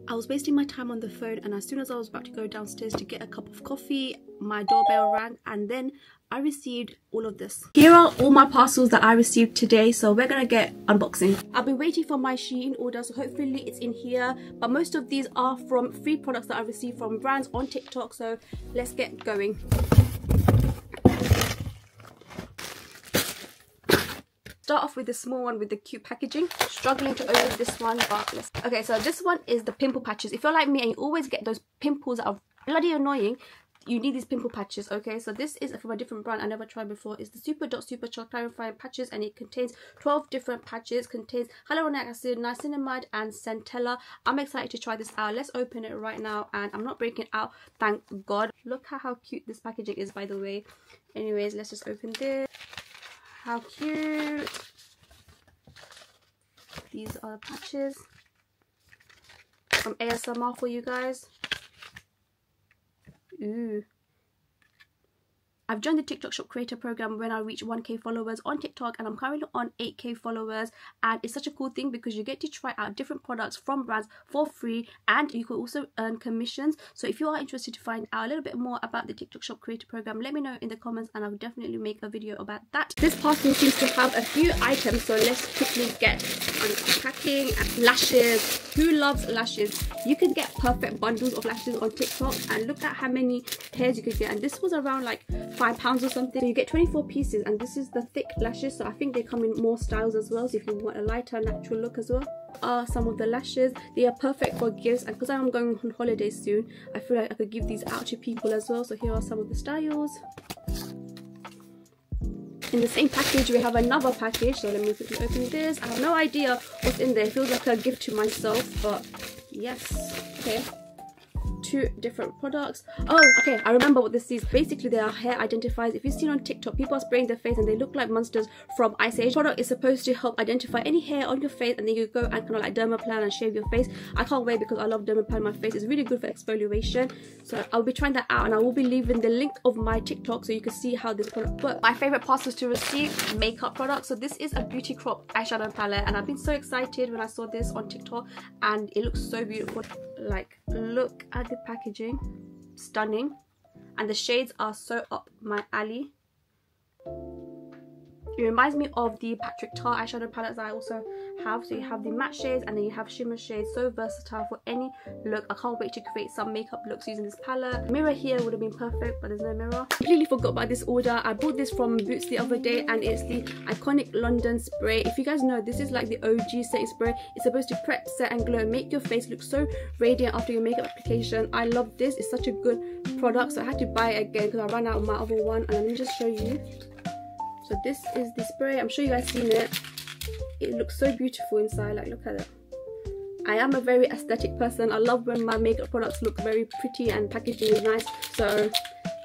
I was wasting my time on the phone, and as soon as I was about to go downstairs to get a cup of coffee, my doorbell rang, and then I received all of this. Here are all my parcels that I received today, so we're gonna get unboxing. I've been waiting for my SHEIN order, so hopefully it's in here, but most of these are from free products that I received from brands on TikTok, so let's get going. Start off with the small one with the cute packaging. Struggling to open this one, but let's... Okay, so this one is the pimple patches. If you're like me and you always get those pimples that are bloody annoying, you need these pimple patches. Okay, so this is from a different brand I never tried before. It's the Super clarifying patches, and it contains 12 different patches. Contains hyaluronic acid, niacinamide, and centella. I'm excited to try this out. Let's open it right now, and I'm not breaking it out, thank God. Look at how cute this packaging is, by the way. Anyways, let's just open this. How cute. These are the patches. Some ASMR for you guys. Ooh. I've joined the TikTok Shop Creator Program when I reach 1k followers on TikTok, and I'm currently on 8k followers, and it's such a cool thing because you get to try out different products from brands for free, and you could also earn commissions. So if you are interested to find out a little bit more about the TikTok Shop Creator Program, let me know in the comments and I'll definitely make a video about that. This parcel seems to have a few items, so let's quickly get unpacking. Lashes. Who loves lashes? You can get perfect bundles of lashes on TikTok, and look at how many pairs you could get, and this was around like £5 or something. So you get 24 pieces, and this is the thick lashes, so I think they come in more styles as well, so if you want a lighter natural look as well. Are some of the lashes. They are perfect for gifts, and because I'm going on holiday soon, I feel like I could give these out to people as well. So here are some of the styles. In the same package we have another package, so let me quickly open this. I have no idea what's in there. It feels like a gift to myself, but yes. Okay, 2 different products. Oh, okay, I remember what this is. Basically, they are hair identifiers. If you've seen on TikTok, people are spraying their face and they look like monsters from Ice Age. The product is supposed to help identify any hair on your face, and then you go and kind of like dermaplan and shave your face. I can't wait because I love dermaplan my face. It's really good for exfoliation. So I'll be trying that out, and I will be leaving the link of my TikTok so you can see how this product works. My favorite parcels to receive, makeup products. So this is a Beauty Crop eyeshadow palette, and I've been so excited when I saw this on TikTok, and it looks so beautiful. Like, look at the packaging, stunning, and the shades are so up my alley. It reminds me of the Patrick Tar eyeshadow palettes that I also have. So you have the matte shades and then you have shimmer shades. So versatile for any look. I can't wait to create some makeup looks using this palette. Mirror here would have been perfect, but there's no mirror. Completely forgot about this order. I bought this from Boots the other day, and it's the iconic London spray. If you guys know, this is like the OG setting spray. It's supposed to prep, set and glow, make your face look so radiant after your makeup application. I love this. It's such a good product, so I had to buy it again because I ran out of my other one. And let me just show you. So this is the spray. I'm sure you guys seen it. It looks so beautiful inside. Like, look at it. I am a very aesthetic person. I love when my makeup products look very pretty and packaging is nice. So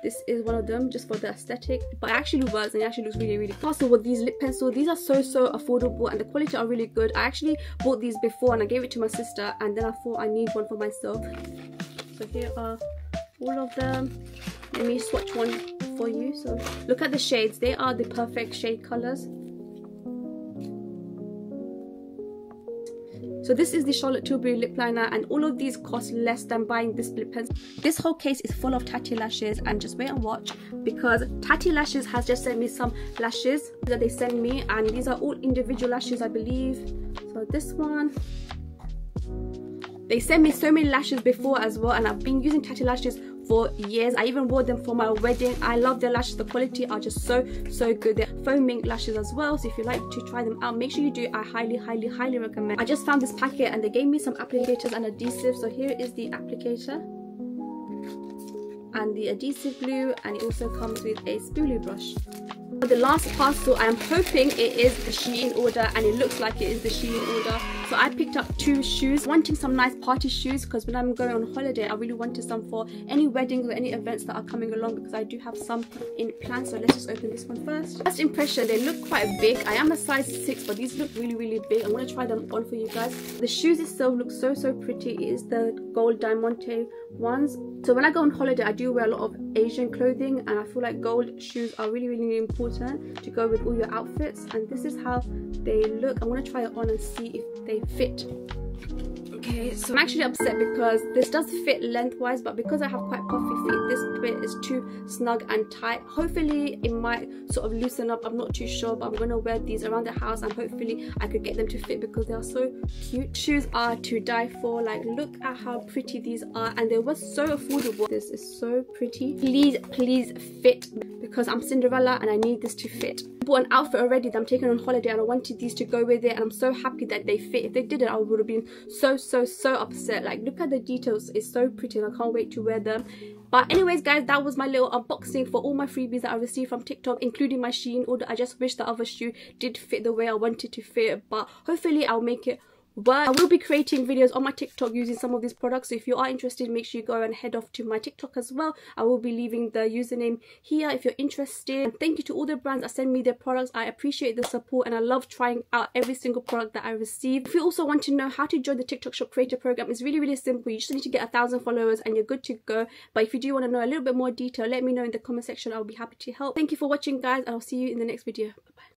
this is one of them, just for the aesthetic. But it actually works, and it actually looks really, really cool. Also with these lip pencils, these are so affordable, and the quality are really good. I actually bought these before and I gave it to my sister, and then I thought I need one for myself. So here are all of them. Let me swatch one for you. So look at the shades. They are the perfect shade colors. So this is the Charlotte Tilbury lip liner, and all of these cost less than buying this lip pencil. This whole case is full of Tatti lashes, and just wait and watch, because Tatti Lashes has just sent me some lashes that they send me, and these are all individual lashes, I believe. So this one, they sent me so many lashes before as well, and I've been using Tatti lashes for years. I even wore them for my wedding. I love their lashes. The quality are just so good. They're foaming lashes as well, so if you like to try them out, make sure you do. I highly recommend. I just found this packet and they gave me some applicators and adhesive. So here is the applicator and the adhesive glue, and it also comes with a spoolie brush. For the last parcel, I am hoping it is the SHEIN order, and it looks like it is the SHEIN order. So I picked up 2 shoes, wanting some nice party shoes, because when I'm going on holiday I really wanted some for any weddings or any events that are coming along, because I do have some in plan. So let's just open this one first. First impression, they look quite big. I am a size 6, but these look really big. I'm going to try them on for you guys. The shoes itself look so pretty. It is the gold diamante ones. So when I go on holiday, I do wear a lot of Asian clothing, and I feel like gold shoes are really important to go with all your outfits. And this is how they look. I'm going to try it on and see if they fit. Okay, so I'm actually upset because this does fit lengthwise, but because I have quite puffy feet, this bit is too snug and tight. Hopefully it might sort of loosen up, I'm not too sure, but I'm gonna wear these around the house and hopefully I could get them to fit because they are so cute. Shoes are to die for. Like, look at how pretty these are, and they were so affordable. This is so pretty. Please fit, because I'm Cinderella and I need this to fit. I bought an outfit already that I'm taking on holiday and I wanted these to go with it, and I'm so happy that they fit. If they didn't, I would have been so upset. Like, look at the details, it's so pretty and I can't wait to wear them. But anyways guys, that was my little unboxing for all my freebies that I received from TikTok, including my SHEIN order. I just wish the other shoe did fit the way I wanted to fit, but hopefully I'll make it work. I will be creating videos on my TikTok using some of these products, so if you are interested, make sure you go and head off to my TikTok as well. I will be leaving the username here if you're interested. And thank you to all the brands that send me their products. I appreciate the support and I love trying out every single product that I receive. If you also want to know how to join the TikTok Shop Creator Program, it's really simple. You just need to get 1,000 followers and you're good to go. But if you do want to know a little bit more detail, let me know in the comment section. I'll be happy to help. Thank you for watching guys, and I'll see you in the next video. Bye bye.